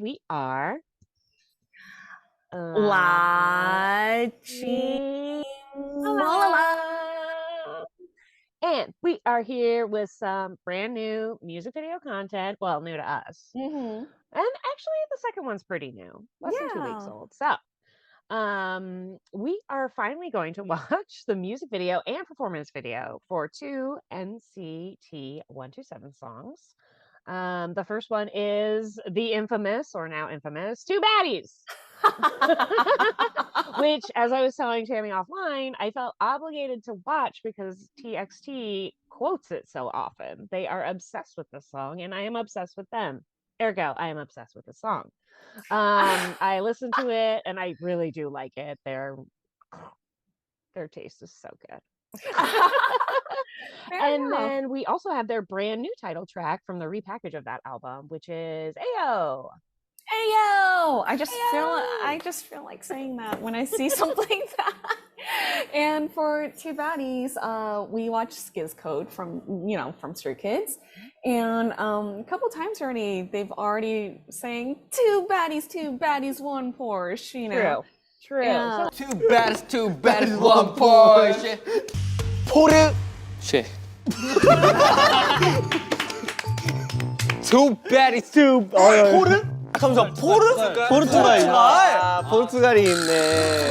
and we are LaChiMoLaLa. And we are here with some brand new music video content. Well, new to us. Mm-hmm. And actually, the second one's pretty new, less than 2 weeks Yeah. old. So, we are finally going to watch the music video and performance video for two NCT 127 songs. The first one is the infamous, or now infamous, Two Baddies. Which, as I was telling Tammy offline, I felt obligated to watch because TXT quotes it so often. They are obsessed with this song, and I am obsessed with them. Ergo, I am obsessed with the song. I listened to it, and I really do like it. Their taste is so good. And then we also have their brand new title track from the repackage of that album, which is Ayo. Ayo! I Ayo! just feel like saying that when I see something like that. And for Two Baddies, we watched Skiz Code from Stray Kids. And a couple times already, they've already sang two baddies, one Porsche, you know. True. Yeah. Two baddies, one Porsche. Porsche. Two baddies, 포르? 잠시만 포르? 포르투갈. 포르투갈이 있네.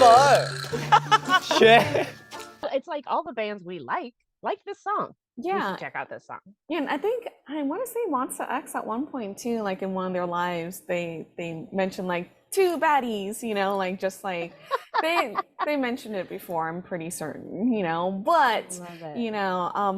It's like all the bands we like this song. Yeah. You should check out this song. Yeah, and I think I want to say Monsta X at one point too, like in one of their lives, they mentioned like two baddies, like just like they mentioned it before, I'm pretty certain, but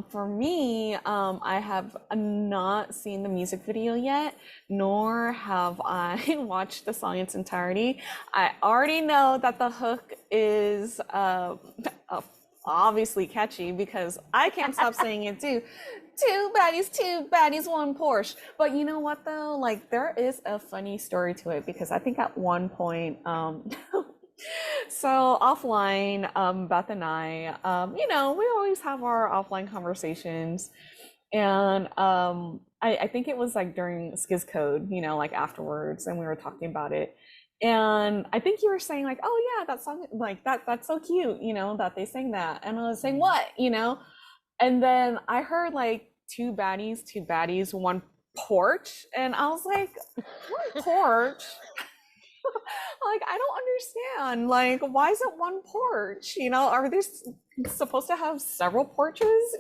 for me, I have not seen the music video yet, nor have I watched the song in its entirety. I already know that the hook is obviously catchy because I can't stop saying it too. Two baddies, one Porsche. But you know what though? Like there is a funny story to it because I think at one point, so offline, Beth and I, we always have our offline conversations, and I think it was like during Skiz Code, like afterwards, and we were talking about it. And I think you were saying like, oh yeah, that song, like that's so cute, that they sang that. And I was saying, what, And then I heard like two baddies, one porch. And I was like, one porch? Like, I don't understand. Like, why is it one porch? Are they supposed to have several porches?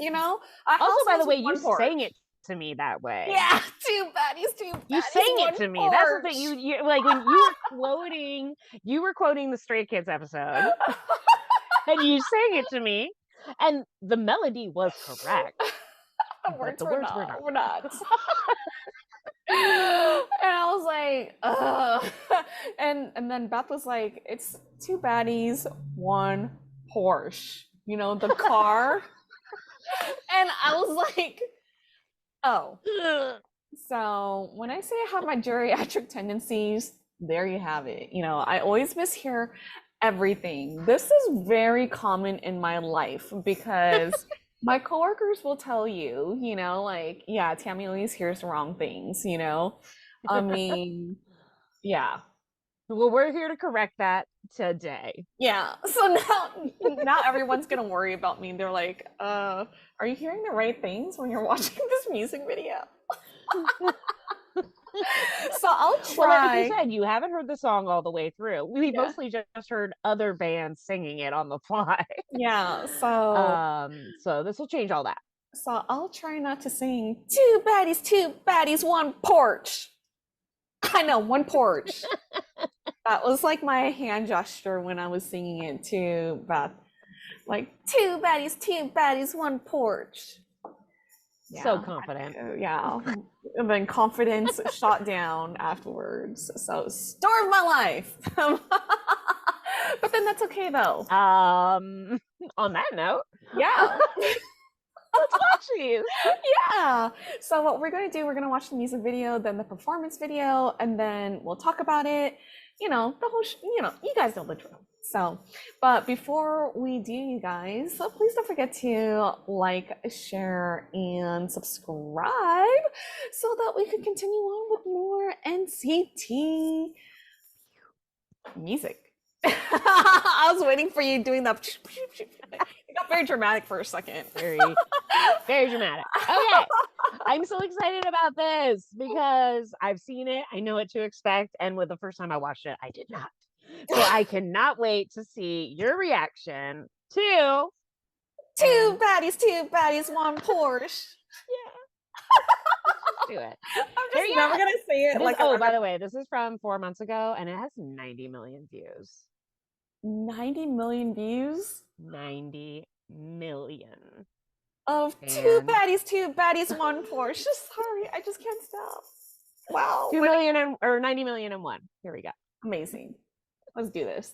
Also, by the way, you sang it to me that way. Yeah, two baddies, you sang it to me. Porch. That's the thing. You like when you were quoting the Stray Kids episode, and you sang it to me, and the melody was correct. The words were not. And I was like, ugh. And then Beth was like, it's two baddies, one Porsche, the car. And I was like, oh. So when I say I have my geriatric tendencies, there you have it. I always mishear everything. This is very common in my life because my coworkers will tell you, like, yeah, Tammy always hears the wrong things, I mean, yeah. Well, we're here to correct that today. Yeah. So now everyone's gonna worry about me. They're like, are you hearing the right things when you're watching this music video? So I'll try. Well, like you said, you haven't heard the song all the way through. We mostly just heard other bands singing it on the fly. Yeah. So this will change all that. So I'll try not to sing two baddies, one porch. I know, one porch. That was like my hand gesture when I was singing it too, Beth. Like two baddies, one porch. Yeah, so confident. Yeah. And then confidence shot down afterwards. So story of my life. But then that's okay though. On that note. Yeah. Let's watch these. Yeah. So what we're going to do, we're going to watch the music video, then the performance video, and then we'll talk about it. The whole, you guys know the drill. So, but before we do, you guys, so please don't forget to like, share, and subscribe so that we can continue on with more NCT music. I was waiting for you doing that. It got very dramatic for a second. Very, very dramatic. Okay. I'm so excited about this because I've seen it. I know what to expect. And with the first time I watched it, I did not. So I cannot wait to see your reaction to Two baddies, one Porsche. do it. I'm just never gonna say it. Like, oh, by the way, this is from 4 months ago, and it has 90 million views. 90 million views 90 million of two baddies, one Porsche. Sorry, I just can't stop. Wow. 2 million or 90 million and one. Here we go. Amazing. Let's do this.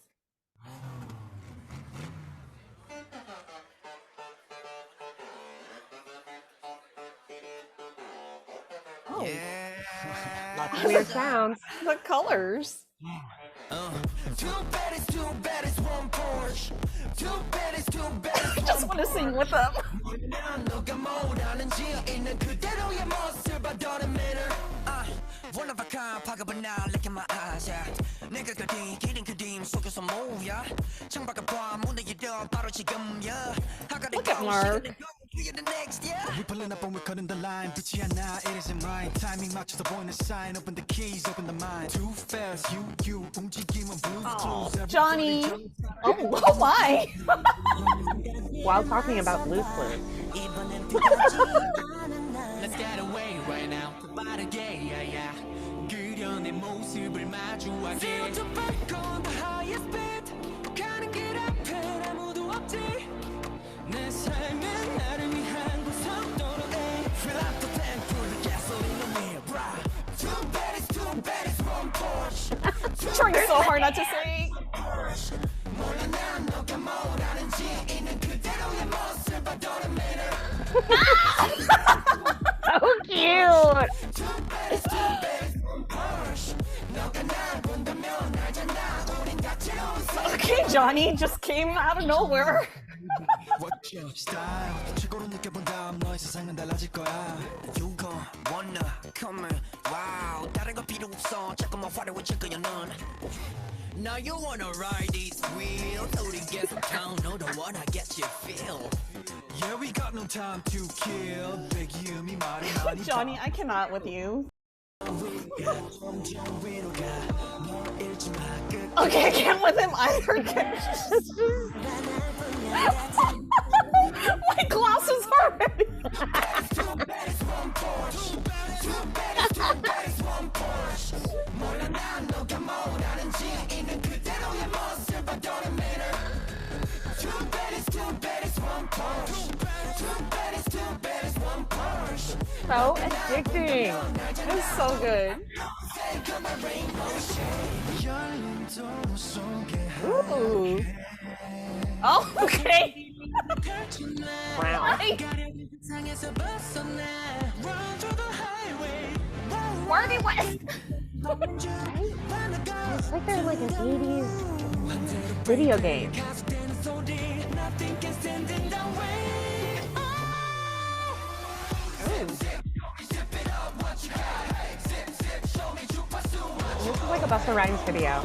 Oh, Lots of weird sounds. the colors. I just want to sing with them. One of a kind, pocket now, look in my eyes, yeah. Nigga, getting 속여서 move, yeah. 창밖을 봐, 문을 열어, 바로 지금, yeah. Look at Mark. We pulling up and we're cutting the line. 빛이 않아, it isn't mine. Timing 맞춰서 보이는 sign. Open the keys, open the mind. Too fast, you 움직임은 Oh, blues. Johnny. Oh my. While talking about Blue's Clues. Let's get away right now. 빠르게, yeah. 그려 내 모습을 마주하게. Zero to back on the highest speed. 가는 길 앞엔 아무도 없지. 내 삶은 나를 위한 고속도로에. Fill up the tank, put the gasoline on me, bruh. Two baddies, one Porsche. Trying so hard not to sing. 몰라 난 너가 뭐라는지 있는 그대로의 모습 봐도는 매너. So cute. Okay, Johnny just came out of nowhere. What's your style? 최고로 느껴본 다음 너의 세상은 달라질 거야. You gon' wanna come in. Wow, 다른 거 필요 없어. 자꾸만 화려해질 거야 넌. Now you wanna ride these wheels. 우리 계속 town. No, don't wanna get you feel. Yeah, we got no time to kill. 배기음이 말이 많이. Johnny, I cannot with you. Okay, I can't with him either. My glasses are ready. So addicting. It's so good. Ooh. Oh, okay. Wow. Worthy West. It's like they're like an 80s video game. This is like a Busta Rhymes video.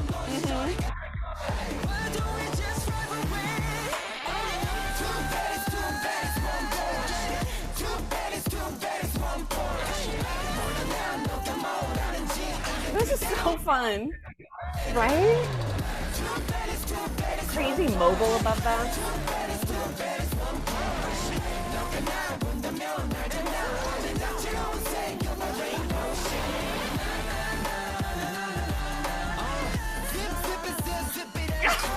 This is so fun. Right? Crazy mobile above them.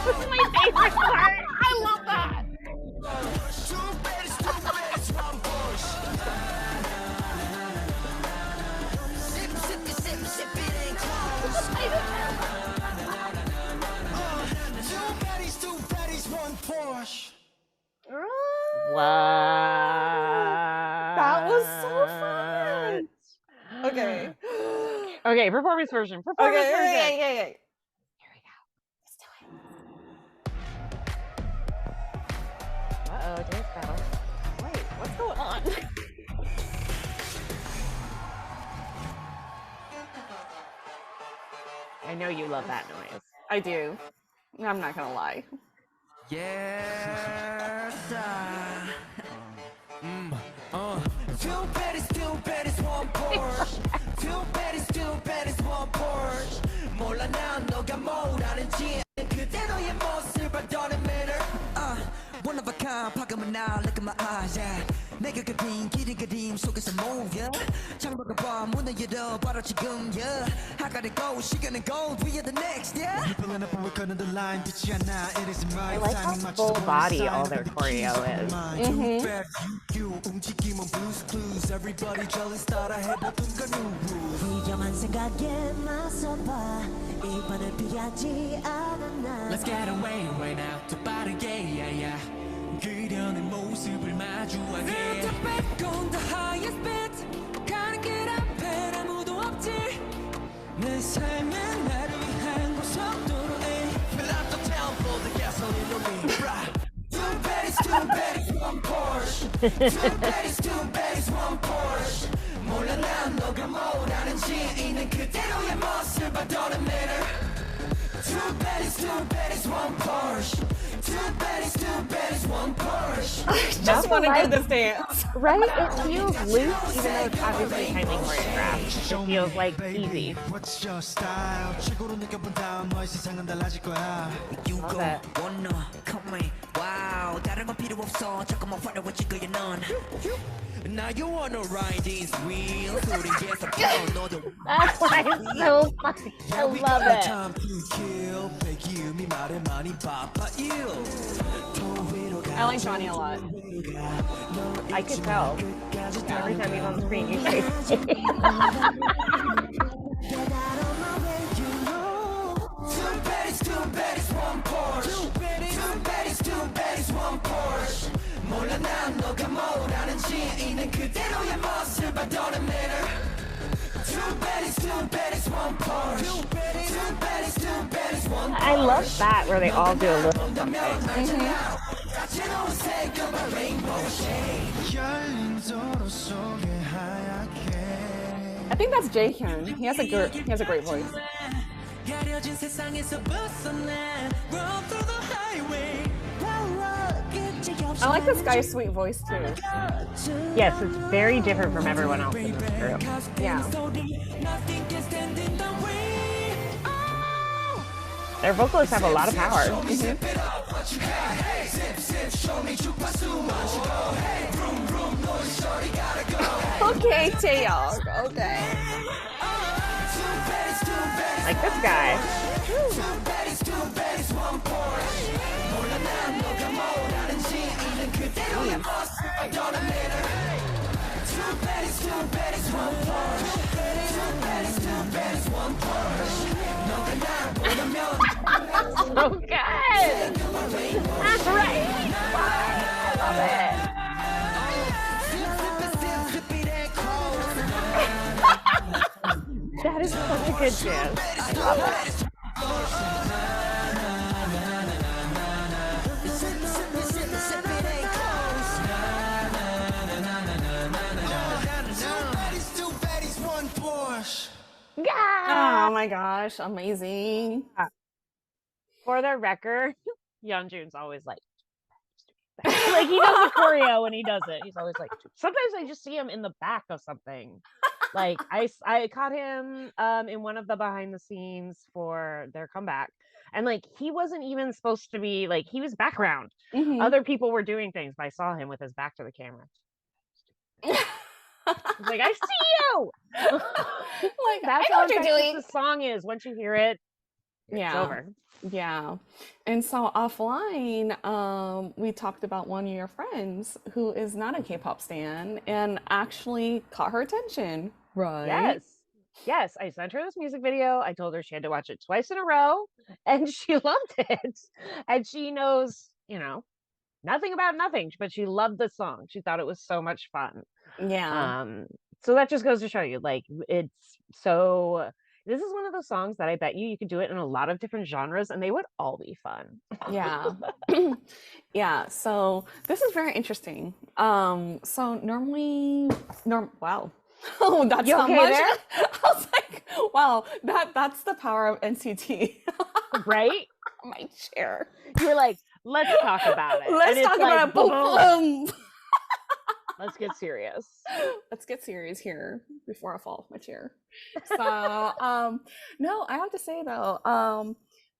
This is my favorite part. I love that. What? That was so fun. Okay. Okay, performance version. Performance version. Okay. Here we go. Uh-oh, dance battle. Wait, what's going on? I know you love that noise. I do. I'm not gonna lie. Yes, Two baddies, one Porsche. Two baddies, one Porsche. 몰라 난 너가 뭘 아는지 그대로의 모습을 don't matter. One of a kind, 파감은 나, look at my eyes, yeah. 내가 그린 길이 그림 속에서 모여. 창밖을 봐, 문을 열어, 바로 지금, yeah. I gotta go, 시간은 go, we are the next, yeah. I like how full body all their choreo is. Let's get away right now 더 빠르게 yeah, yeah. 그려낸 모습을 마주하게 Build back on the highest bit 가는 길 앞엔 아무도 없지 내 삶은 나를 위한 고속도로에 Fill up the town for the gasoline on me Two baddies, one Porsche Two baddies, one Porsche 몰라 난 너가 뭘 아는지 있는 그대로의 모습을 don't matter Two baddies, one Porsche. Two baddies, one Porsche. Just want to do this dance. Right? It feels loose, even though it's obviously tightly choreographed. It feels like easy. What's your style? 최고로 느껴본 다음 너의 세상은 달라질 거야. You Love go, it. wanna, come in. Wow, 다른 건 필요 없어. 잠깐만 화려해 지금의 넌. Now you wanna ride these wheels. 우린 계속 펴 너도. That's why it's so funny. I love it. Time to kill. 배기음이 말에 많이 바빠요. I like Johnny a lot. I could tell. Every time he's on screen, you say Two baddies, one Porsche. Two baddies, one Porsche. 몰라 난 너가 뭘 아는지 있는 그대로의 모습을 don't matter. Two baddies, one Porsche. Two baddies, one Porsche. I love that, where they all do a little something. I think that's Jaehyun. He has a great voice. 가려진 세상에서 벗어나 Roll through the highway I like this guy's sweet voice too. Yes, it's very different from everyone else in this group. Yeah. Their vocalists have a lot of power. Okay, Taeyong. Okay. Like this guy. So good. That's right. I love it. That is such a good dance. I love it. Oh my gosh, amazing. For the record, Yeonjun's always like he does the choreo when he does it. He's always like, sometimes I just see him in the back of something. Like I caught him in one of the behind the scenes for their comeback. And like he wasn't even supposed to be like he was background. Mhm. Other people were doing things, but I saw him with his back to the camera. He's like, I see you. Like, That's I know how what you're infectious doing. the song is. Once you hear it, it's Yeah. over. Yeah. And so offline, we talked about one of your friends who is not a K-pop stan and actually caught her attention. Right. Yes, I sent her this music video. I told her she had to watch it twice in a row, and she loved it. And she knows, nothing about nothing, but she loved the song. She thought it was so much fun. Yeah. So that just goes to show you, like, it's so This is one of those songs that I bet you could do it in a lot of different genres and they would all be fun. Yeah. Yeah, so this is very interesting. So normally wow. Oh, that's You not okay much. there? I was like, wow, that's the power of NCT. Right? My chair. You were like, let's talk about it. Let's And it's talk like, about it. Boom, boom. boom. Let's get serious. Let's get serious here before I fall off my chair. So, no, I have to say though,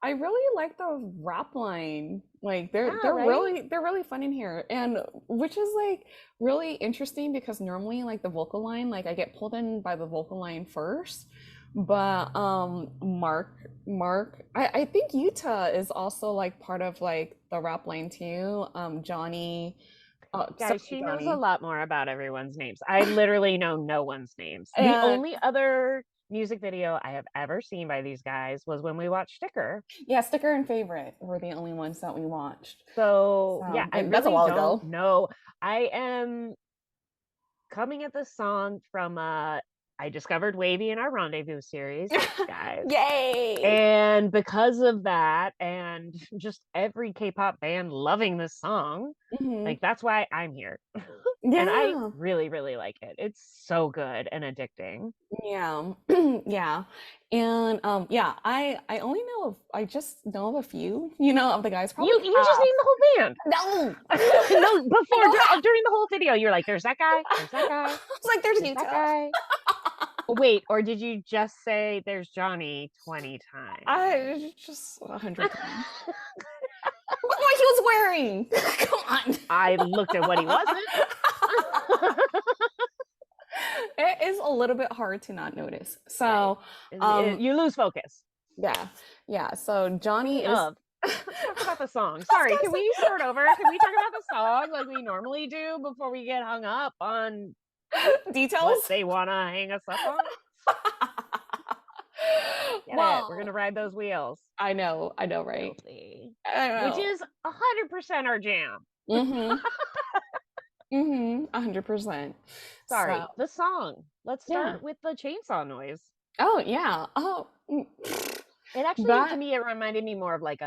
I really like the rap line. Like Yeah, right? they're really fun in here, and which is like really interesting because normally like the vocal line, like I get pulled in by the vocal line first, but I think Utah is also like part of like the rap line too. Johnny. Guys, Sorry, she knows a Johnny. lot more about everyone's names. I literally know no one's names. The And only other music video I have ever seen by these guys was when we watched Sticker. yeah, Sticker and Favorite were the only ones that we watched. So yeah, So, I and that's a really while don't ago. know. I am coming at this song from I discovered Wavy in our Rendezvous series, guys. Yay! And because of that, and just every K-pop band loving this song, Hmm. like that's why I'm here. And I Yeah, really, really like it. It's so good and addicting. yeah, yeah. And yeah, I only know of I just know of a few, of the guys, probably You just half. named the whole band. No, No, I know half. during the whole video, you're like, there's that guy, there's that I guy, was like, there's there's that Utah. guy. Wait, or did you just say there's Johnny 20 times? I just 100 times. Look what he was wearing. Come on. I looked at what he wasn't. It is a little bit hard to not notice. So, You lose focus. yeah. So Johnny is. Of. Let's talk about the song. Sorry, can we start over? Can we talk about the song like we normally do before we get hung up on Details. what they want to hang us up on? Get it. We're gonna ride those wheels. I know, right? Totally. I know. Which is 100% our jam. Mm-hmm. 100%. Sorry, So, the song. Let's yeah. start with the chainsaw noise. Oh yeah. Oh, It actually, that. to me, it reminded me more of like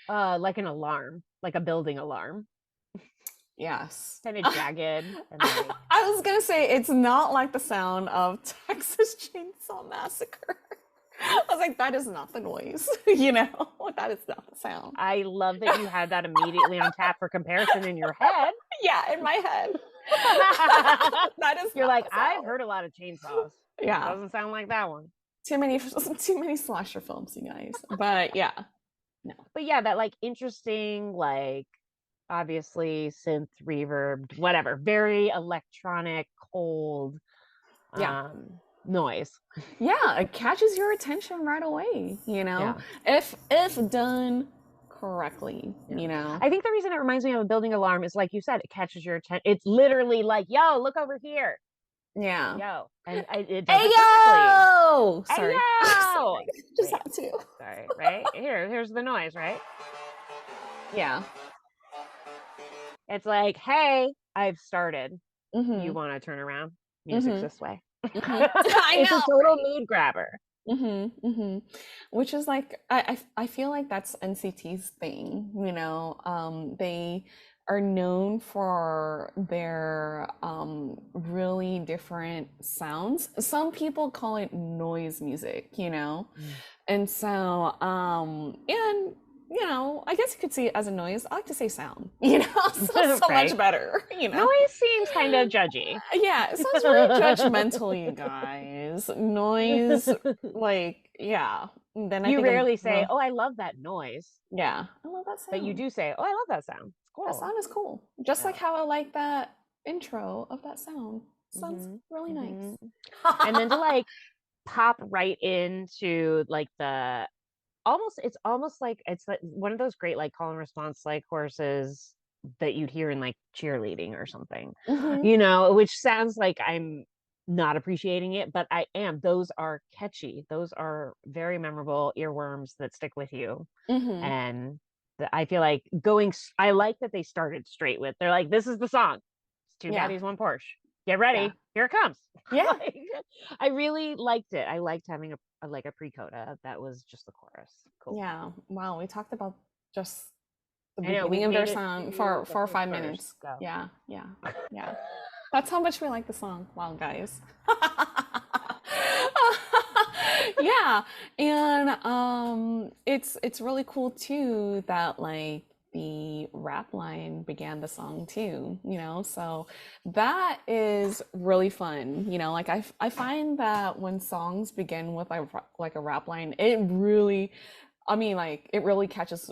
like an alarm, like a building alarm, Yes. kind of jagged. And like, I was gonna say it's not like the sound of Texas Chainsaw Massacre. I was like, that is not the noise. That is not the sound. I love that you had that immediately on tap for comparison in your head. Yeah, in my head. That is. You're not like, the I've sound. heard a lot of chainsaws. Yeah. Doesn't sound like that one. Too many slasher films, you guys. But yeah. No. But yeah, that like interesting, like obviously synth reverb, whatever, very electronic, cold Yeah. noise. Yeah, it catches your attention right away, Yeah. if done correctly, I think the reason it reminds me of a building alarm is like you said, it catches your attention. It's literally like, yo, look over here. Yeah. Yo. And it does Hey it perfectly. yo! Sorry. Hey, yo! Sorry. Just Wait, had to. sorry, right? Here's the noise, right? Yeah. It's like, hey, I've started. Mm-hmm. You want to turn around? Music's this way. I It's know. a total mood grabber. Mm-hmm, mm-hmm. Which is like I feel like that's NCT's thing, they are known for their really different sounds. Some people call it noise music, and so and I guess you could see it as a noise. I like to say sound, so Right. much better, Noise seems kind of judgy. Yeah, it sounds very judgmental, you guys. Noise, like, yeah. Then I You think of, rarely say, "Oh, I love that noise," yeah, I love that sound. but you do say, "Oh, I love that sound." It's cool. That sound is cool. Just like Yeah. how I like that intro of that sound. Sounds really nice. And then to like pop right into like it's almost like it's like one of those great like call and response like choruses that you'd hear in like cheerleading or something, Mhm. which sounds like I'm not appreciating it, but I am. Those are catchy. Those are very memorable earworms that stick with you. Mhm. And I feel like I like that they started straight with, they're like, this is the song. It's two Yeah. baddies, one Porsche. get ready, Yeah. here it comes. Yeah. Like, I really liked it. I liked having a pre-coda that was just the chorus. Cool. Yeah. Wow. We talked about just the I know, beginning we've of their made it song to for the 4 or first 5 verse, minutes. so. Yeah. Yeah. Yeah. That's how much we like the song. Wow, guys. Yeah. And it's really cool too that like the rap line began the song too, you know? So that is really fun. You know, like I find that when songs begin with like a rap line, it really, I mean, like it really catches,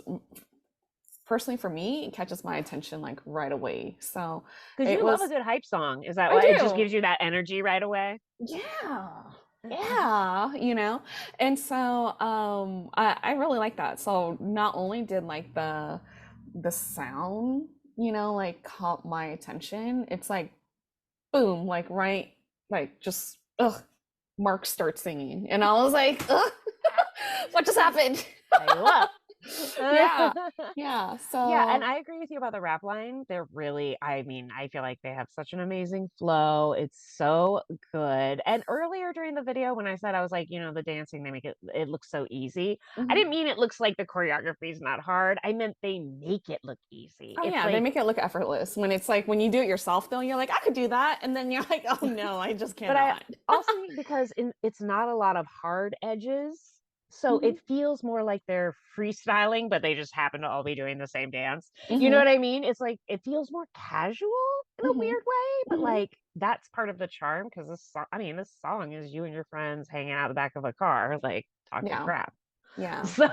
personally for me, it catches my attention like right away. So Because it you love was, a good hype song. Is that I why it just do. gives you that energy right away? Yeah. Yeah, you know. And so I really like that. So not only did like the sound, you know, like caught my attention, it's like boom, like right, like just Mark starts singing. And I was like, ugh, what just happened? I love. Yeah. Yeah. Yeah, and So I agree with you about the rap line. They're really, I mean, I feel like they have such an amazing flow. It's so good. And earlier during the video, when I said I was like, the dancing, they make it look so easy. I mhm. didn't mean it looks like the choreography is not hard. I meant they make it look easy. Oh It's yeah, they like, make it look effortless. When it's like when you do it yourself though, you're like, I could do that. And then you're like, oh no, I just but I cannot. also think because it's not a lot of hard edges. So Mhm. it feels more like they're freestyling, but they just happen to all be doing the same dance. You know Mhm. what I mean? It's like it feels more casual in a Mhm. weird way, but Mhm. like that's part of the charm because this song is you and your friends hanging out the back of a car, like talking Yeah. crap. Yeah. So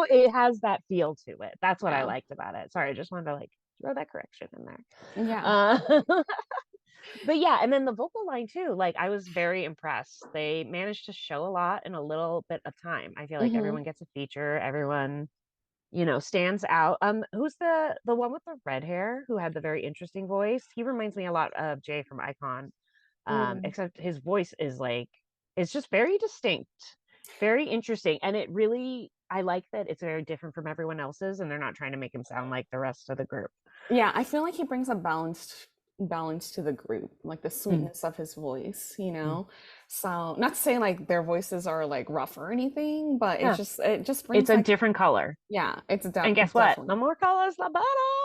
it has that feel to it. That's what I Yeah. liked about it. Sorry, I just wanted to like throw that correction in there. Yeah. Uh, but yeah, and then the vocal line too, like I was very impressed. They managed to show a lot in a little bit of time. I feel like Mhm. everyone gets a feature, everyone, stands out. Who's the one with the red hair who had the very interesting voice? He reminds me a lot of Jay from Icon. Mm. Except his voice is like it's just very distinct, very interesting. And it really I like that it's very different from everyone else's and they're not trying to make him sound like the rest of the group. Yeah, I feel like he brings a balance to the group, like the Mm, sweetness of his voice, you mm. know? So not to say like their voices are like rough or anything, but Yeah. it just It's brings a like different color. yeah, And guess what? The definitely. more colors, the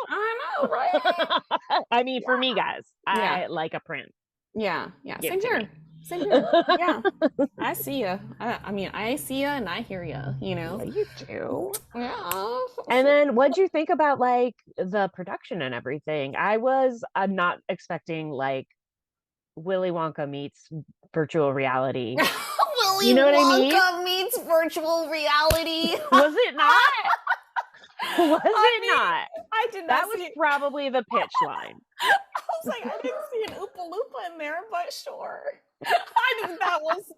I know, right? better. I mean, for me, guys, Yeah. I like a print. Yeah. Yeah. Give it Same to here. me. Same here. Yeah. I see ya. I mean, I see ya and I hear ya, you know? Yeah, you do. Yeah. And then what'd you think about like the production and everything? I was not expecting like Willy Wonka meets virtual reality. Willy You know what I mean? Wonka meets virtual reality. Was it not? Was I it mean, not? I did That not was see it. probably the pitch line. I was like, I didn't see an Oompa Loompa in there, but sure. I think that was,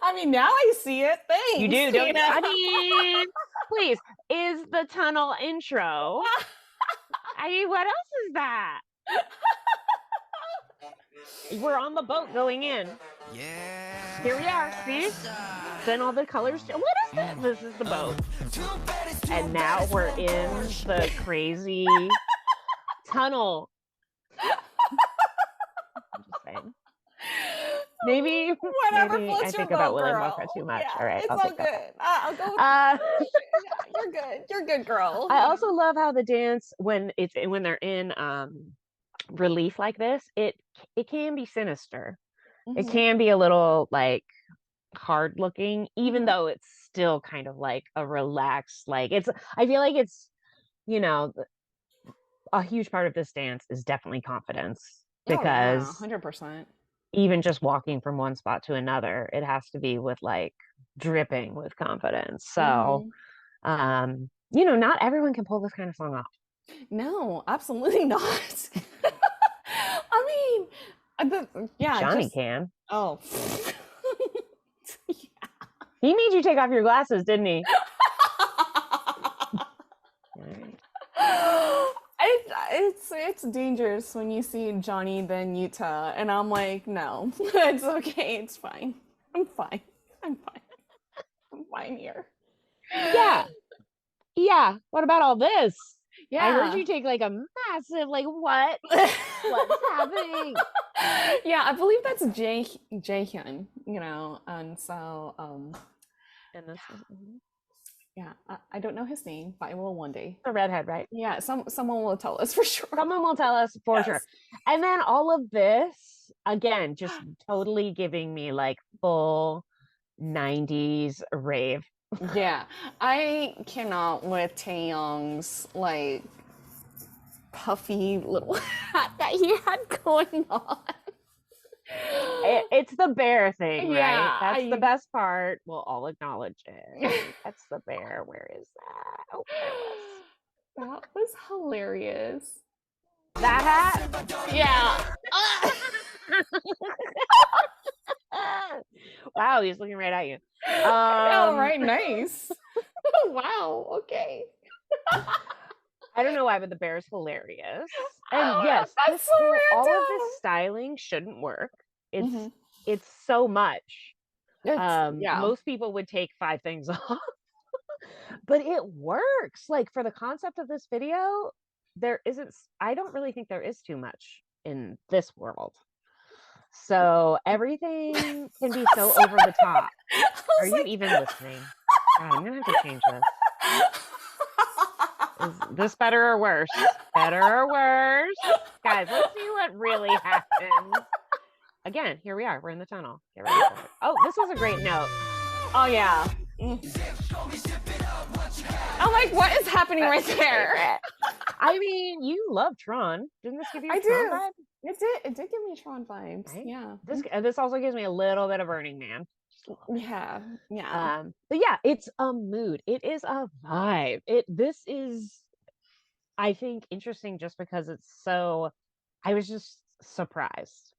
I mean, now I see it. Thanks. You do, don't you? know? I mean, please, is the tunnel intro? I mean, what else is that? We're on the boat going in. Yeah. Here we are. See? Then all the colors. What is this? This is the boat. And now we're in the crazy tunnel. I'm just saying. Maybe Whatever maybe floats I your think about boat, Willy girl. Wonka too much. Yeah, All right, it's I'll all take good. that. I'll go with Uh, yeah, you're good. You're good, girl. I also love how the dance when they're in relief like this, it can be sinister. It Mhm. can be a little like hard looking, even Mhm. though it's still kind of like a relaxed, like it's I feel like it's, you know, a huge part of this dance is definitely confidence Oh yeah, because 100%. even just walking from one spot to another, it has to be with like dripping with confidence. So, Mhm. not everyone can pull this kind of song off. No, absolutely not. I mean, yeah, Johnny just can. oh. He made you take off your glasses, didn't he? Alright. It's dangerous when you see Johnny then Utah, and I'm like, no, it's okay, it's fine. I'm fine. I'm fine. I'm fine here. Yeah. Yeah. What about all this? I heard Yeah. you take like a massive, like, what? What's happening? Yeah, I believe that's Jaehyun, and so And this is yeah, I don't know his name, but I will one day. the redhead, right? Yeah, someone will tell us for sure. Someone will tell us for sure. Yes. And then all of this, again, just totally giving me like full 90s rave. Yeah, I cannot with Taeyong's like puffy little hat that he had going on. It's the bear thing, right? Yeah, That's the best part. We'll all acknowledge it. That's the bear. Where is that? Oh, there it was. That was hilarious. That hat? Yeah. Wow, he's looking right at you. All right, nice. Wow, okay. I don't know why, but the bear is hilarious. Oh, And yes, that's so all of random. this styling shouldn't work. It's Mhm. it's so much. Yeah. Most people would take 5 things off, but it works. Like for the concept of this video, there isn't. I don't really think there is too much in this world. So everything can be so over the top. Are you even listening? God, I'm gonna have to change this. Is this better or worse? Better or worse? Guys, let's see what really happens. Again, here we are. We're in the tunnel. Get ready for it. Oh, this was a great note. Oh yeah. I'm like, what is happening right there? I mean, you love Tron. Didn't this give you a I Tron do. vibe? It did give me Tron vibes. Right? Yeah. This also gives me a little bit of Burning Man. Yeah. Yeah. But yeah, it's a mood. It is a vibe. This is, I think, interesting just because it's so. I was just surprised,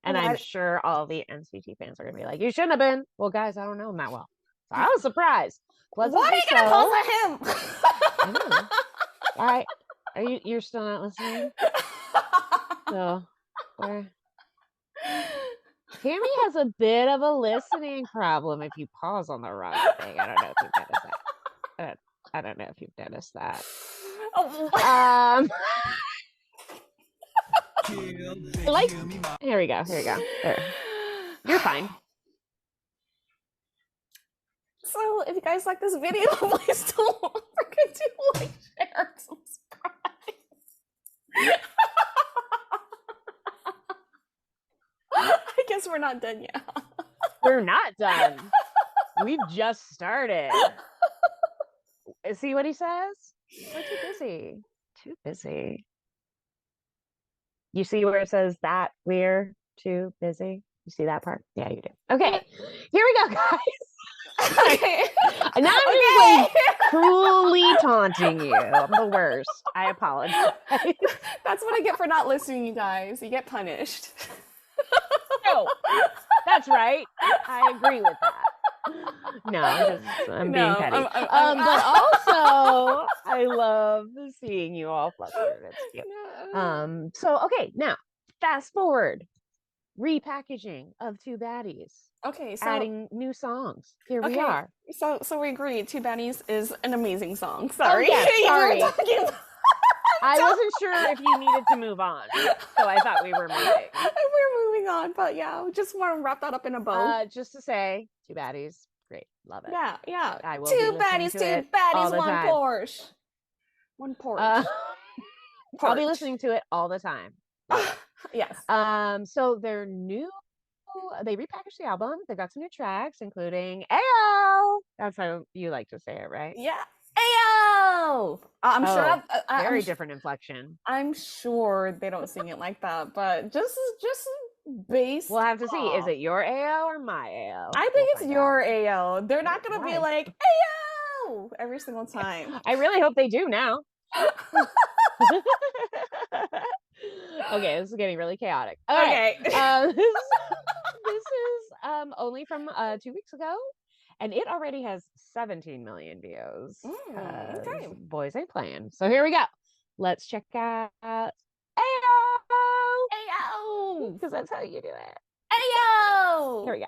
and I'm sure all the NCT fans are gonna be like, "You shouldn't have been." Well, guys, I don't know him that well, so I was surprised. What are you gonna call him? I know. All right, you're still not listening? So, where? Tammy has a bit of a listening problem if you pause on the wrong thing. I don't know if you've noticed that. I don't know if you've noticed that. Like, here we go. There. You're fine. So, if you guys like this video, please don't forget to like, share, and subscribe. I guess we're not done yet. We're not done. We've just started. See what he says? We're too busy. Too busy. You see where it says that we're too busy? You see that part? Yeah, you do. Okay, here we go, guys. Okay. And now I'm just like cruelly taunting you. I'm the worst. I apologize. That's what I get for not listening, you guys. You get punished. No, that's right. I agree with that. No, I'm being petty. But also, I love seeing you all flustered. It's cute. No. So okay, now fast forward. Repackaging of Two Baddies. Okay, so adding new songs. Here we are. So we agree. Two Baddies is an amazing song. Sorry. Oh, yes, sorry. You were talking about- I wasn't sure if you needed to move on, so I thought we were moving. We're moving on, but yeah, we just want to wrap that up in a bow. Just to say, Two Baddies, great, love it. Yeah. I will Two be baddies, listening to two it all baddies, the one time. Porsche. One Porsche. I'll be listening to it all the time. Yes. So they're new. They repackaged the album. They got some new tracks, including "Ayo." That's how you like to say it, right? Yeah. Ayo! I'm sure. Very different inflection. I'm sure they don't sing it like that, but just based. We'll have to see. Is it your AO or my AO? I think it's your AO. They're not gonna be Why? like Ayo every single time. I really hope they do now. Okay, this is getting really chaotic. Okay. This is only from 2 weeks ago, and it already has 17 million views. Okay. Boys ain't playing. So here we go. Let's check out AO. Ayo! Because that's how you do it. Ayo! Here we go.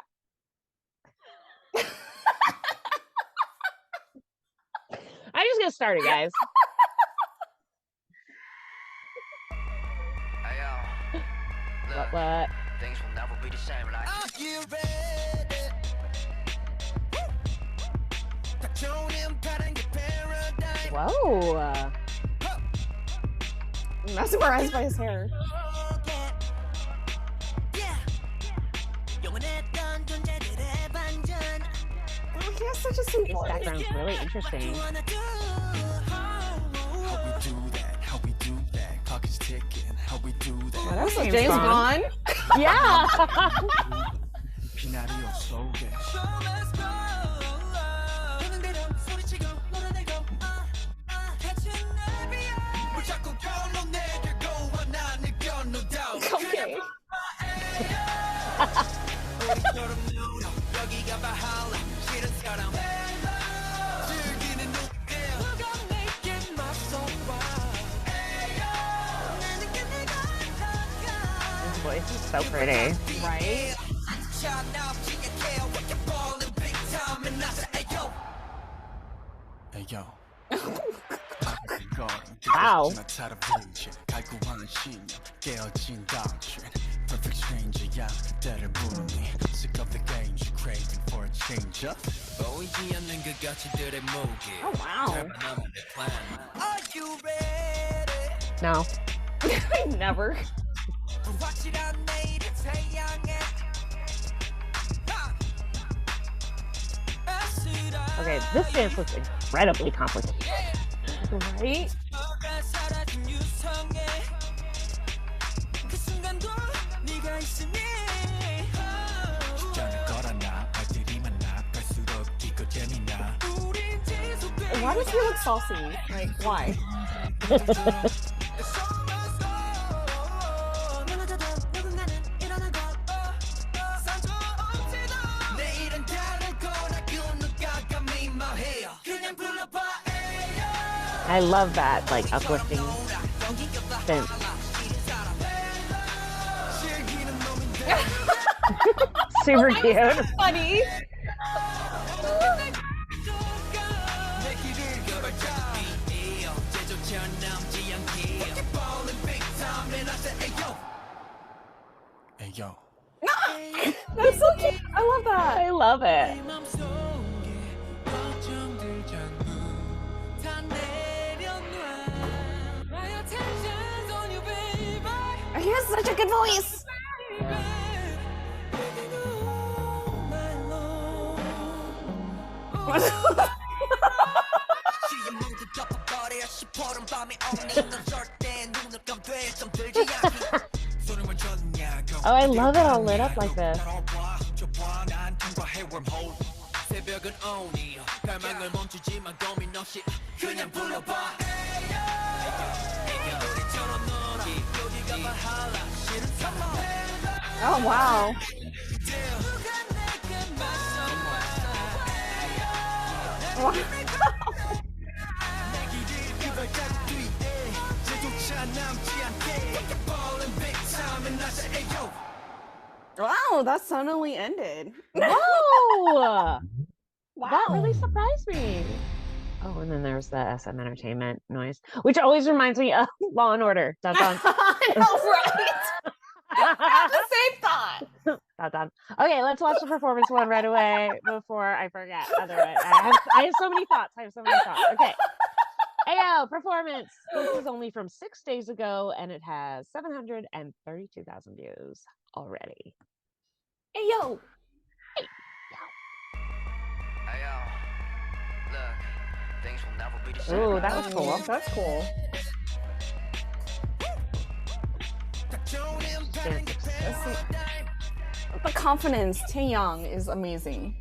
I'm just gonna start it, guys. What? Things will never be the same like Are you ready? Whoa. Mesmerized by his hair. Oh, he has such a sweet His voice. background's really interesting. How we do that, clock is ticking. How we do Oh, that. that was James James Bond. Bond. Yeah. 비나리오 속에 Okay. His voice is so pretty. Right? Hey yo. Wow. Perfect stranger, 그때를 부르니 Sick of the games, you craving for a change up 보이지 않는 그 가치들의 무게 Oh, wow. 남은 내 plan Are you ready? No. Never. 확실한 내일을 태양에 Okay, this dance looks incredibly complicated. Right? 너가 사라진 유성에 그 순간도 네가 있으니 쉽지 않을 거란다 발들이 많아 갈수록 기껏 재미나 우린 지속돼 Why does he look saucy? Like, why? 내일은 다를 거라 그 누가 감히 말해요 그냥 불러봐 I love that, like, uplifting synth. Super cute. Funny. Hey yo That's so cute. I love that. I love it. He has such a good voice. Oh, I love it all lit up like this. 새벽은 오니 갈망을 멈추지만 고민 없이 그냥 불러봐 우리처럼 너기 여기가 바할라 싫은 상황 Oh, wow. Wow, that suddenly ended. Whoa! That Wow. really surprised me. Oh, and then there's the SM Entertainment noise, which always reminds me of Law and Order. Dun, dun. I know, right? I had the same thought. Dun, dun. Okay, let's watch the performance one right away before I forget. Otherwise, I have so many thoughts. Okay. Ayo, performance. This is only from 6 days ago, and it has 732,000 views already. Hey, yo. Hey yo, look, things will never be the same. Ooh, that was cool. That's cool. The confidence, Taeyang is amazing.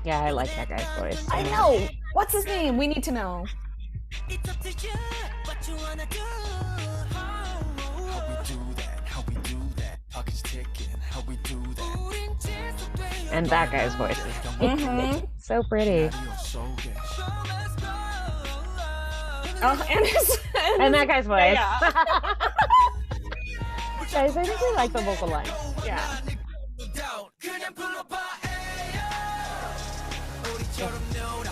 Yeah, I like that guy's voice. I know. What's his name? We need to know. It's up to you, what you wanna do. How we do that, clock is ticking, how we do that. And that guy's voice is so pretty. Oh, And that guy's voice. Yeah. Guys, I think we like the vocal line. Yeah.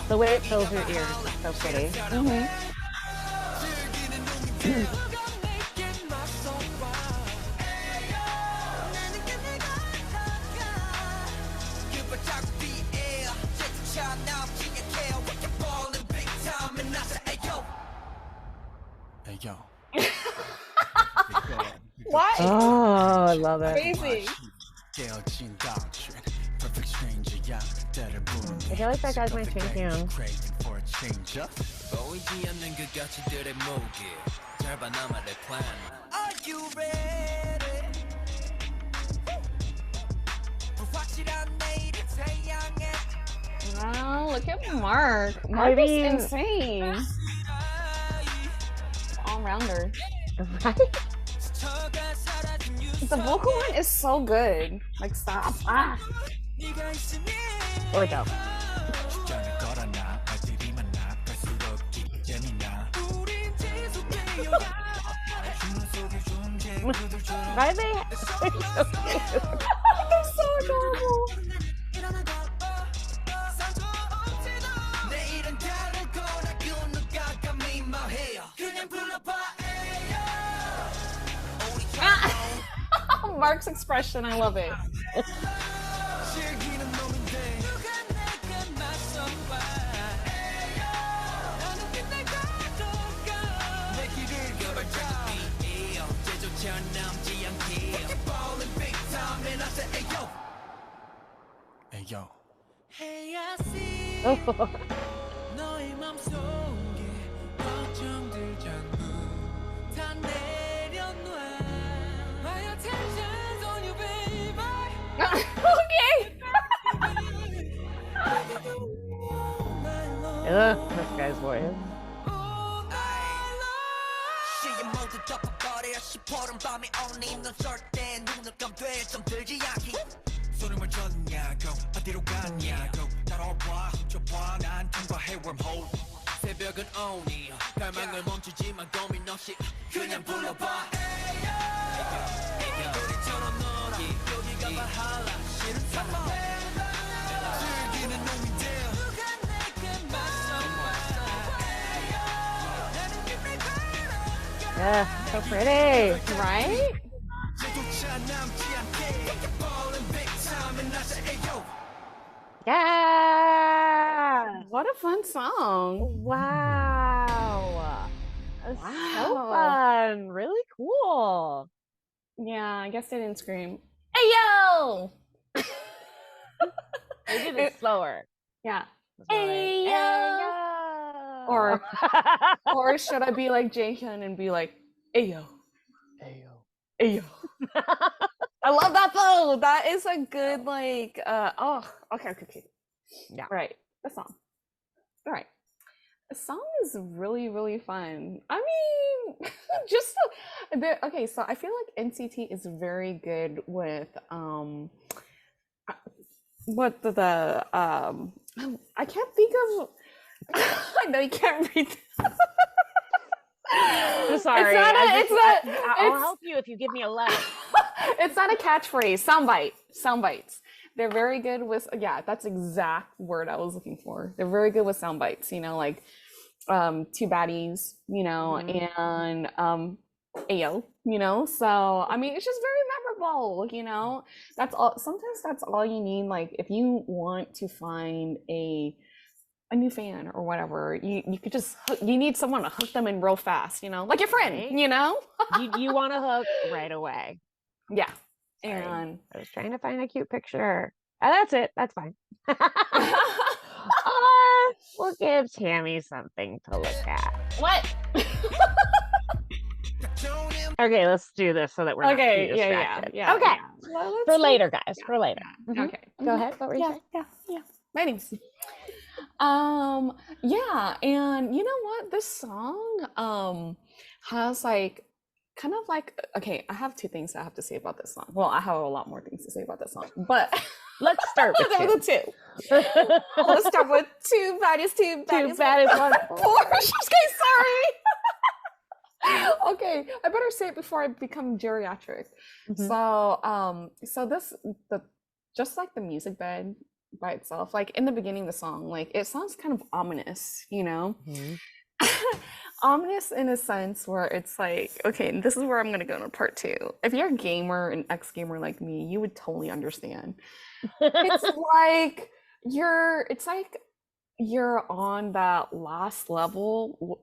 The way it fills your ears is so pretty. Hey yo. What? Oh, I love it. Crazy. I feel like that guy's my champion. Are you ready? Wow, look at Mark. Mark is mean- insane. All rounder. Right? The vocal line is so good. Like, stop. Ah. Or don't. Why are they so cute? They're so adorable. Mark's expression, I love it. Hey yo. 너의 맘속에 걱정들잖아 다 내려놔 My attention's on you baby Okay. Ugh, this guy's voice. 시계 모두 덮어버려 시퍼런 밤이 오니 넌 절대 눈을 감돼 잠들지 않게 손을 졌냐고 어디로 갔냐고 따라와 훔쳐봐 난 통과해 wormhole 새벽은 오니 갈망을 멈추지만 고민 없이 그냥 불러봐 우리처럼 놀아 여기가 발할라 싫은 사람 즐기는 놈인데 누가 내게 맞서봐 Yeah, so pretty. Right? Yeah. What a fun song. Wow. That's so Wow. fun. Really cool. Yeah, I guess they didn't scream. Hey yo! They did it slower. Yeah. That's why. Hey, yo. Hey, yo. Or should I be like Jaehyun and be like, Ayo, Ayo. I love that though. That is a good like okay. Yeah. Right. The song. All right. The song is really, really fun. I mean, just okay, so I feel like NCT is very good with what the I can't think of I know you can't read. I'm sorry. I'll help you if you give me a letter. It's not a catchphrase. Sound bites. They're very good with, yeah, that's the exact word I was looking for. They're very good with sound bites, you know, like two baddies, you know, and Ayo, you know. So I mean, it's just very memorable, you know. That's all. Sometimes that's all you need. Like if you want to find a new fan or whatever, you could just you need someone to hook them in real fast, you know, like your friend, Right. you know. You want to hook right away. Yeah. Sorry. And I was trying to find a cute picture. That's it. That's fine. We'll give Tammy something to look at. what? Okay, let's do this so that we're not Okay, too yeah. distracted. Okay, yeah. Well, for let's- later, guys. For later. Mhm. Okay. Go ahead. What were you saying? Yeah. Ratings. Yeah, and you know what? This song has like kind of like, okay, I have two things I have to say about this song. Well, I have a lot more things to say about this song, but Let's start with there two. were the two. Let's start with two baddies, Too bad it's one. Porsche. Okay, sorry. Okay, I better say it before I become geriatric. Mhm. So just like the music bed by itself, like in the beginning of the song, like it sounds kind of ominous, you know. Mhm. ominous in a sense where it's like, okay, this is where I'm gonna go into part two. If you're a gamer, an ex-gamer like me, you would totally understand. It's like it's like you're on that last level.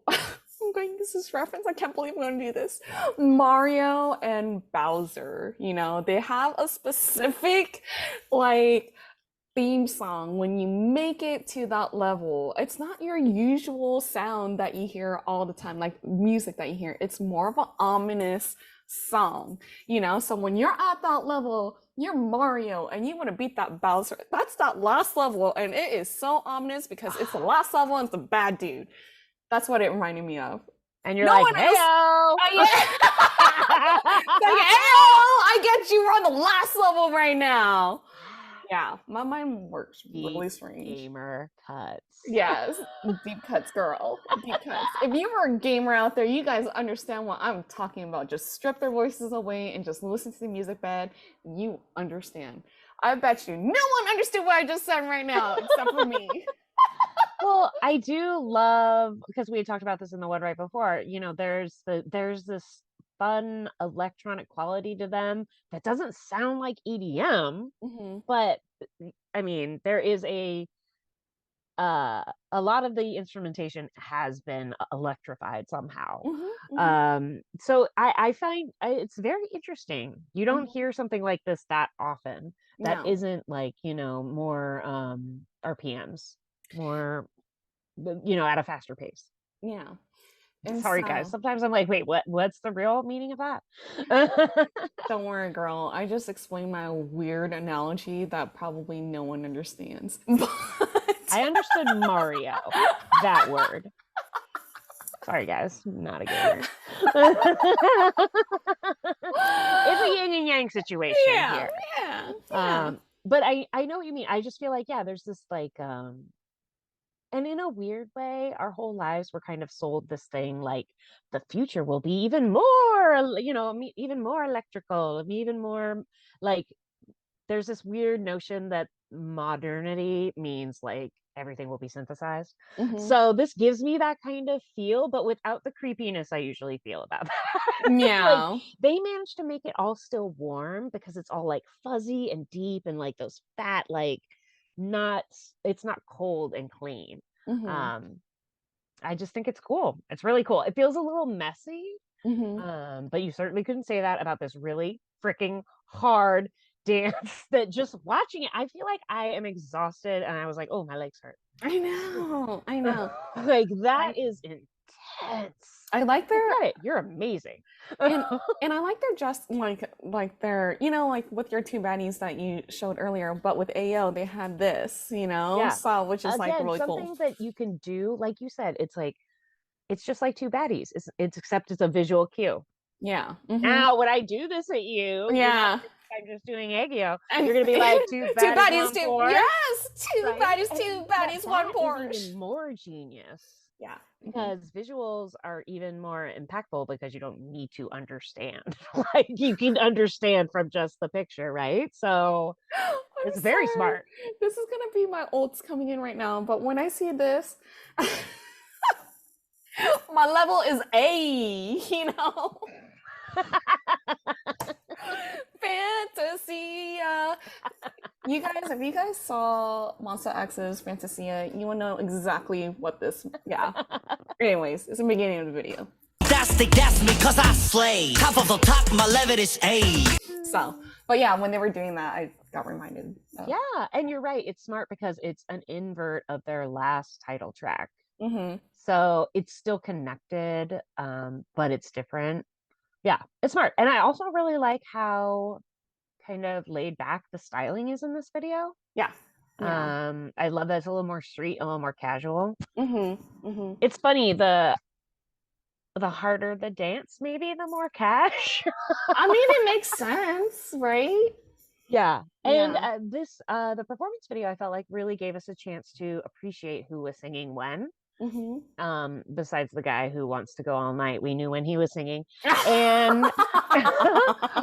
I'm going to use this reference. I can't believe I'm going to do this. Mario and Bowser, they have a specific like theme song when you make it to that level. It's not your usual sound that you hear all the time, like music that you hear. It's more of an ominous song, So when you're at that level, you're Mario and you want to beat that Bowser. That's that last level, and it is so ominous because it's the last level and it's the bad dude. That's what it reminded me of. And you're like, hey, yeah. Like, hey, I get you. We're on the last level right now. Yeah, my mind works really strange. Gamer cuts. Yes, deep cuts, girl. Deep cuts. If you were a gamer out there, you guys understand what I'm talking about. Just strip their voices away and just listen to the music bed. You understand. I bet you no one understood what I just said right now, except for me. Well, I do love, because we had talked about this in the one right before, there's this fun electronic quality to them that doesn't sound like EDM, but I mean, there is a lot of the instrumentation has been electrified somehow. So I find it's very interesting. You don't hear something like this that often that isn't like, more RPMs, more, at a faster pace. Yeah. And sorry, guys. Sometimes I'm like, wait, what's the real meaning of that? Don't worry, girl. I just explained my weird analogy that probably no one understands. But... I understood Mario, that word. Sorry, guys. I'm not a gamer. It's a yin and yang situation here. Yeah. But I know what you mean. I just feel like, there's this like, and in a weird way, our whole lives were kind of sold this thing like the future will be even more, even more electrical, even more like there's this weird notion that modernity means like everything will be synthesized. So this gives me that kind of feel, but without the creepiness I usually feel about that. Yeah. Like, they managed to make it all still warm because it's all like fuzzy and deep and like those fat, like, it's not cold and clean. I just think it's cool. It's really cool. It feels a little messy, but you certainly couldn't say that about this really freaking hard dance that just watching it, I feel like I am exhausted and I was like, oh, my legs hurt. I know. Like that is intense. I like their credit. You're amazing. and I like their just like their, like with your two baddies that you showed earlier, but with AO they had this, so which is like really cool. Something that you can do, like you said, it's just like two baddies. It's except it's a visual cue. Yeah. Now when I do this at you, I'm just doing Aegyo. You're gonna be like two baddies, two baddies, two baddies, one Porsche. Even more genius. Yeah. Because visuals are even more impactful because you don't need to understand. Like you can understand from just the picture, right? So it's very smart. This is gonna be my ults coming in right now, but when I see this, my level is A, Fantasia. If you guys saw Monster X's Fantasia, you will know exactly what this, Anyways, it's the beginning of the video. That's me cause I slay. Top of the top, my level is A. So, but yeah, when they were doing that, I got reminded. Yeah, and you're right. It's smart because it's an invert of their last title track. So it's still connected, but it's different. Yeah, it's smart. And I also really like how kind of laid back the styling is in this video. Yeah. I love that it's a little more street, a little more casual. It's funny, the harder the dance, maybe the more cash. I mean, it makes sense, right? Yeah. And the performance video, I felt like really gave us a chance to appreciate who was singing when. Besides the guy who wants to go all night, we knew when he was singing. And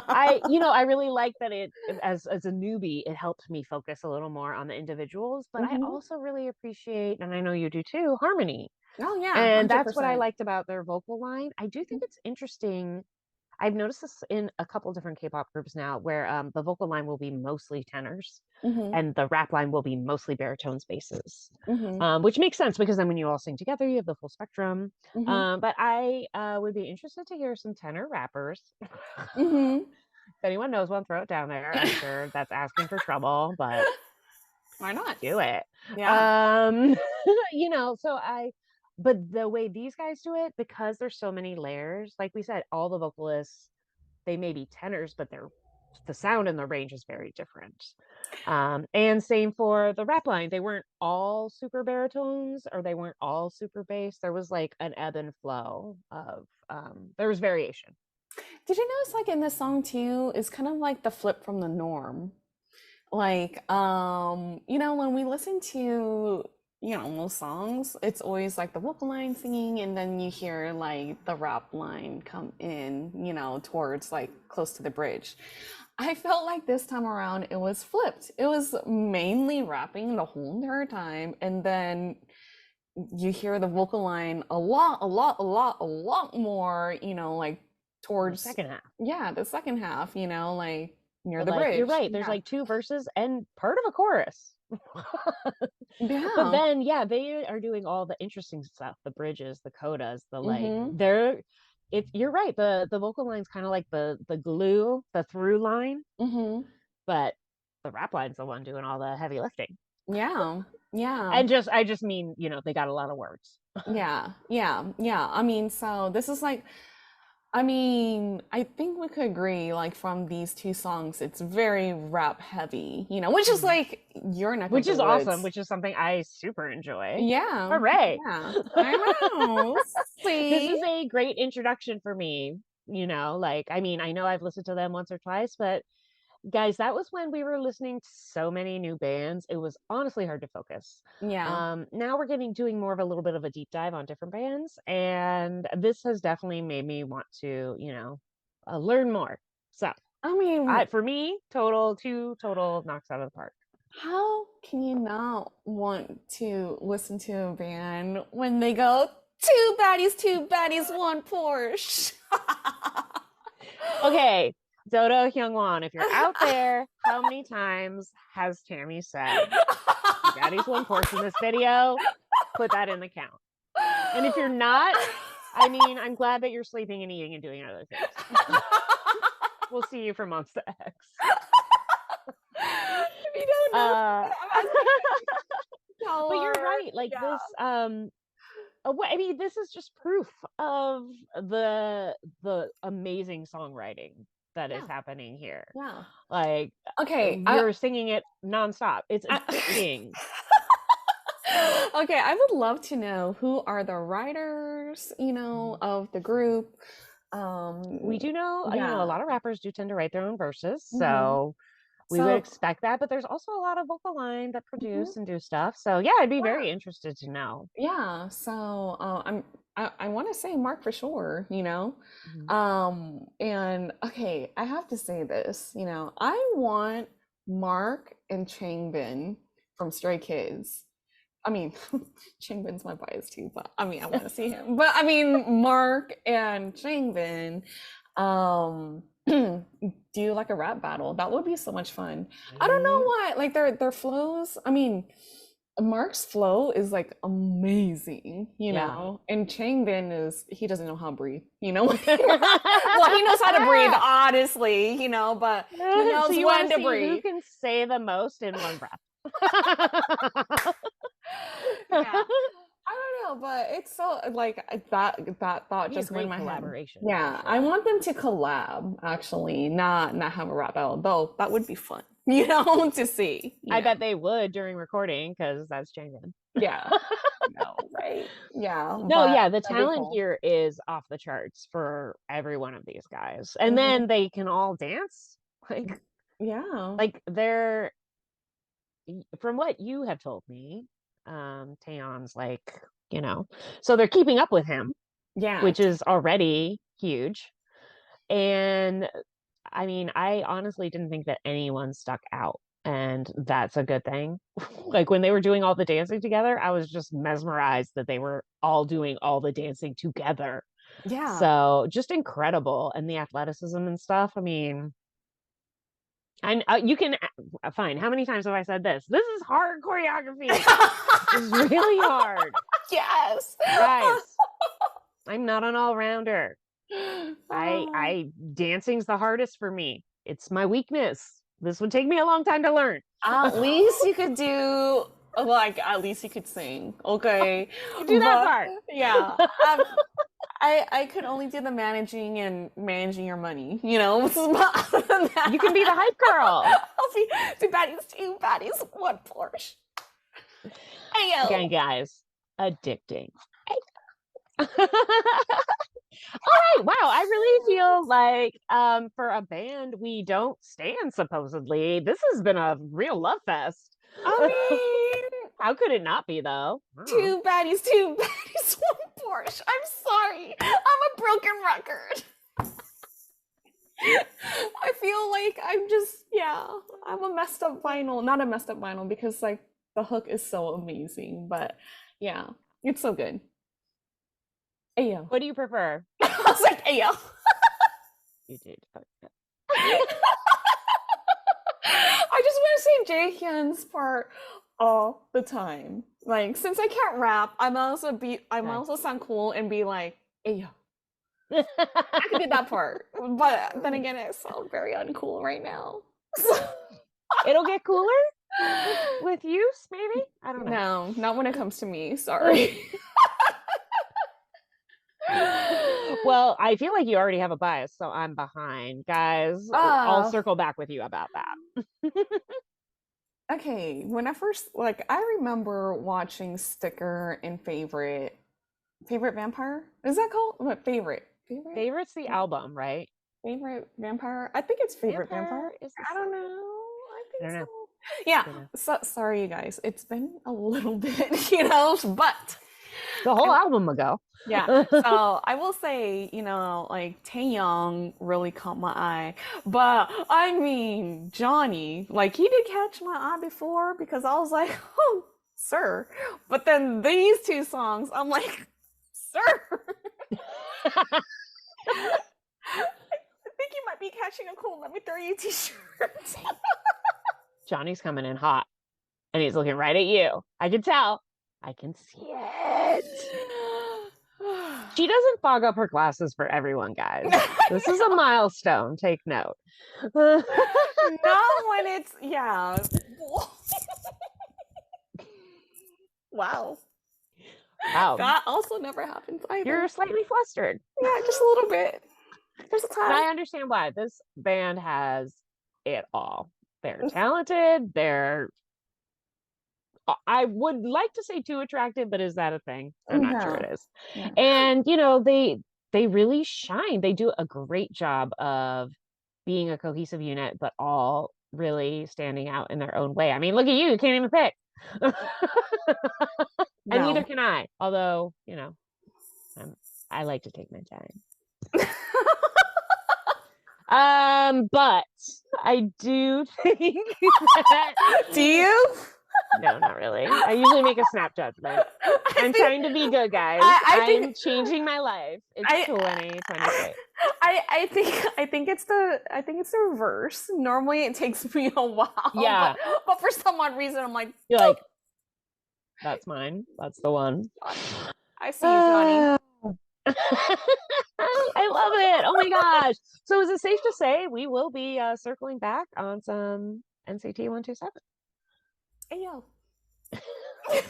I really like that it as a newbie, it helped me focus a little more on the individuals, but I also really appreciate, and I know you do too, harmony. Oh yeah, And that's what I 100%. liked about their vocal line. I do think it's interesting. I've noticed this in a couple different K-pop groups now, where the vocal line will be mostly tenors, Mm-hmm. and the rap line will be mostly baritone basses, Mm-hmm. which makes sense because then when you all sing together, you have the full spectrum. Mm-hmm. But I would be interested to hear some tenor rappers. Mm-hmm. If anyone knows one, throw it down there. I'm sure that's asking for trouble, but Why not? do it. Yeah. So but the way these guys do it, because there's so many layers, like we said, all the vocalists, they may be tenors, but the sound and the range is very different. And same for the rap line. They weren't all super baritones or they weren't all super bass. There was like an ebb and flow of there was variation. Did you notice like in this song too, it's kind of like the flip from the norm. Like, when we listen to, most songs, it's always like the vocal line singing, and then you hear like the rap line come in, towards like close to the bridge. I felt like this time around it was flipped. It was mainly rapping the whole entire time, and then you hear the vocal line a lot more, like The towards, second half. yeah, the second half, like near But the like you're bridge. right, there's Yeah. like two verses and part of a chorus. But Yeah. then yeah, they are doing all the interesting stuff, the bridges, the codas, the like Mm-hmm. you're right, the vocal line's kind of like the glue, the through line, Mm-hmm. but the rap line's the one doing all the heavy lifting. Yeah. Yeah. And I just mean, they got a lot of words. Yeah. Yeah. Yeah. I mean, so this is like, I think we could agree, like from these two songs, it's very rap heavy, which is like your neck of Which the is awesome, woods. which is something I super enjoy. Yeah. Hooray. Yeah. I know. This See? is a great introduction for me, like I mean, I know I've listened to them once or twice, but guys, that was when we were listening to so many new bands. It was honestly hard to focus. Yeah. Now we're doing more of a little bit of a deep dive on different bands, and this has definitely made me want to, learn more. So, I mean, for me, two total knocks out of the park. how can you not want to listen to a band when they go, two baddies, one Porsche? Okay, Dodo Hyungwon, if you're out there, how many times has Tammy said Daddy's one Porsche in this video? Put that in the count. And if you're not, I mean, I'm glad that you're sleeping and eating and doing other things. We'll see you for Monster X. If you don't know, but you're right. Like this, I mean, this is just proof of the amazing songwriting that is happening here. Yeah. Like, okay, you're singing it nonstop. It's addicting. Okay, I would love to know who are the writers, of the group. We do know, a lot of rappers do tend to write their own verses, Mhm. so we would So, expect that. But there's also a lot of vocal line that Mhm. produce and do stuff. So yeah, I'd be very interested to know. yeah, so I want to say Mark for sure, and okay, I have to say this, I want Mark and Changbin from Stray Kids. I mean, Changbin's my bias too, but I mean, I want to see him. But I mean, Mark and Changbin, do like a rap battle. That would be so much fun. I don't know why, like their flows. I mean, Mark's flow is like amazing, and Changbin he doesn't know how to breathe, well, he knows how to breathe, honestly, but he knows So you when want to to see breathe. who can say the most in one breath. Yeah. I don't know, but it's so like that thought Be a just went in great my head. collaboration. Yeah, for I sure. want them to collab, actually, not have a rap battle, though that would be fun, to see. I bet they would during recording because that's Changbin. Yeah. No, right? Yeah. No, but yeah, the that'd be talent cool. here is off the charts for every one of these guys. And Mhm. then they can all dance. Yeah. Like they're, from what you have told me, Taeyeon's like, so they're keeping up with him, Yeah. which is already huge. And I mean, I honestly didn't think that anyone stuck out and that's a good thing. Like when they were doing all the dancing together, I was just mesmerized that they were all doing all the dancing together. Yeah. So just incredible, and the athleticism and stuff. I mean, and you can fine. How many times have I said this? This is hard choreography. This is really hard, Yes. guys. I'm not an all-rounder. I dancing's the hardest for me. It's my weakness. This would take me a long time to learn. At least you could do like at least you could sing. Okay. Do that But, part. yeah. I could only do the managing your money, you know. Other than that, You can be the hype girl. I'll be two baddies, one Porsche. Ayo. Again, guys, addicting. All right, wow. I really feel like for a band we don't stand supposedly, this has been a real love fest. I mean, How could it not be though? two baddies, one Porsche. I'm sorry. I'm a broken record. I feel like I'm a messed up vinyl. Not a messed up vinyl because like the hook is so amazing, but yeah, it's so good. Ayo. What do you prefer? I was like, ayo. You did. Okay. I just want to say Jaehyun's part all the time. Like, since I can't rap, I'm also sound cool and be like, ayo. I could do that part, but then again, I sound very uncool right now. It'll get cooler with use, maybe. I don't know. No, not when it comes to me. Sorry. Well, I feel like you already have a bias, so I'm behind, guys. I'll circle back with you about that. Okay, when I first I remember watching Sticker and Favorite Vampire. Is that called what? Favorite? Favorite's the album, right? Favorite Vampire? I think it's Favorite Vampire. Is I don't know. I think don't know. so. Yeah. So sorry, you guys. It's been a little bit, you know, but the whole album ago. yeah. So I will say, you know, like Taeyong really caught my eye, but I mean Johnny, like he did catch my eye before because I was like, oh, sir. But then these two songs, I'm like, sir. I think you might be catching a cold. Let me throw you a t-shirt. Johnny's coming in hot, and he's looking right at you. I can tell. I can see it. She doesn't fog up her glasses for everyone, guys. This is a milestone. Take note. Not when it's Wow. Wow. That also never happens either. You're slightly flustered. Yeah, just a little bit. There's a And time. I understand why. This band has it all. They're talented. I would like to say too attractive, but is that a thing? I'm not sure it is. Yeah. And you know, they really shine. They do a great job of being a cohesive unit, but all really standing out in their own way. I mean, look at you. You can't even pick. And neither can I. Although, you know, I like to take my time. But I do think that Do you? no, not really. I usually make a snap judgment. I'm trying to be good, guys. I'm changing my life. It's 2023. I think it's the reverse. Normally it takes me a while. Yeah. But for some odd reason I'm like, You're like, that's mine. That's the one. I see you, Johnny. I love it. Oh my gosh. So is it safe to say we will be circling back on some NCT 127? Ayo. All right.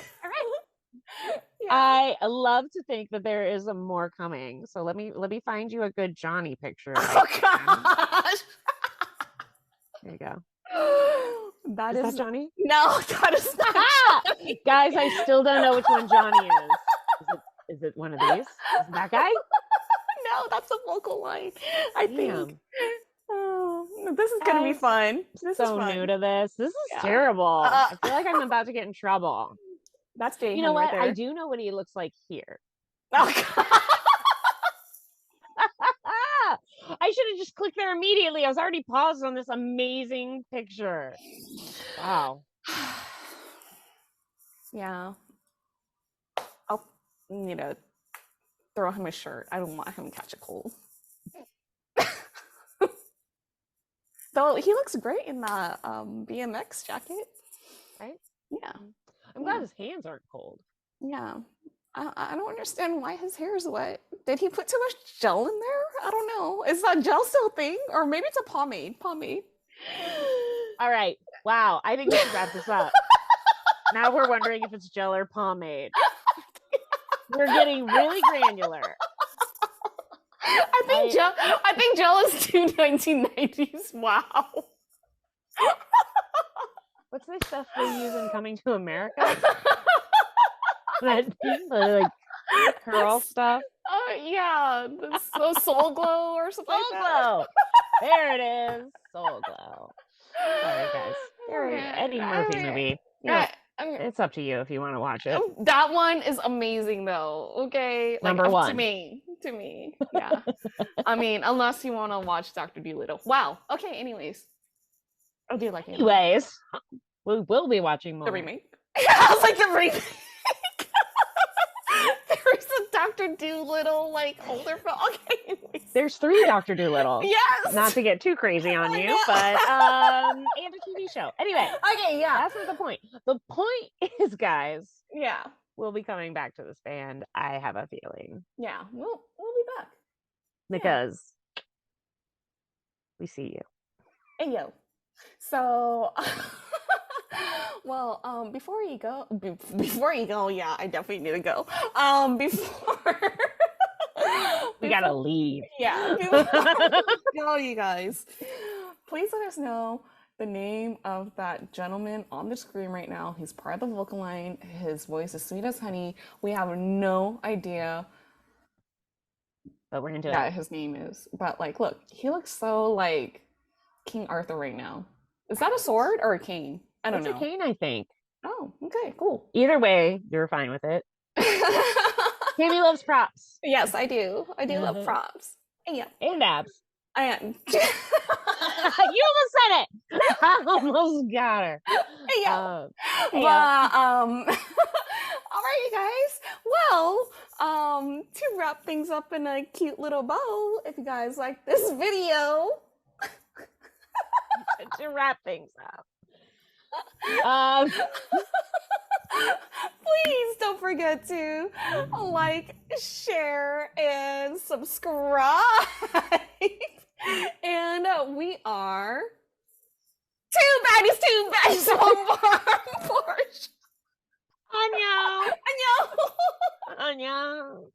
Yeah. I love to think that there is a more coming. So let me find you a good Johnny picture. Oh gosh. There you go. Is that Johnny? No, that is not Johnny. Guys, I still don't know which one Johnny is. Is it one of these? Is it that guy? No, that's a vocal line. I think. Oh, this is gonna be fun. This is fun. New to this. This is terrible. I feel like I'm about to get in trouble. That's Jaehyun. You know what? Right there. I do know what he looks like here. Oh, God. I should have just clicked there immediately. I was already paused on this amazing picture. Wow. Yeah. I'll need to throw him a shirt. I don't want him to catch a cold. Though he looks great in that BMX jacket. Right? Yeah. I'm glad his hands aren't cold. Yeah. I don't understand why his hair is wet. Did he put too much gel in there? I don't know. Is that gel still a thing? Or maybe it's a pomade. Pomade. All right. Wow. I think we should wrap this up. Now we're wondering if it's gel or pomade. We're getting really granular. I think gel is too 1990s. Wow. What's this stuff they use in Coming to America? That like curl stuff. Yeah, the Soul Glow or something. Soul Glow. There it is. Soul Glow. Sorry, guys. Eddie Murphy movie. Yeah. It's up to you if you want to watch it. That one is amazing, though. Okay, Number one. To me, yeah. I mean, unless you want to watch Dr. Dolittle. Wow. Okay. Anyways, I do like it. Anyways, we will be watching more. The remake. I was like the remake. There's a Dr. Dolittle like older film. Okay. Anyways. There's 3 Dr. Dolittle. Yes. Not to get too crazy on you, but and a TV show. Anyway. Okay. Yeah. That's not the point. The point is, guys. Yeah. We'll be coming back to this band. I have a feeling. Yeah. We'll be back. Because we see you. Hey yo. So well, before you go, yeah, I definitely need to go. Before we gotta leave. Yeah. Go, you guys. Please let us know the name of that gentleman on the screen right now. He's part of the vocal line. His voice is sweet as honey. We have no idea. But we're into Yeah, it. his name is. But like, look, he looks so like King Arthur right now. Is that a sword or a cane? I don't know. It's a cane, I think. Oh, okay, cool. Either way, you're fine with it. Tammy loves props. Yes, I do. I do love props. Yeah. And abs. I am. You almost said it. I almost got her. Yeah. All right, you guys. Well, to wrap things up in a cute little bow, if you guys like this video, to wrap things up. Please don't forget to like, share, and subscribe. And we are two baddies, one Porsche. Annyeong. Annyeong. Annyeong.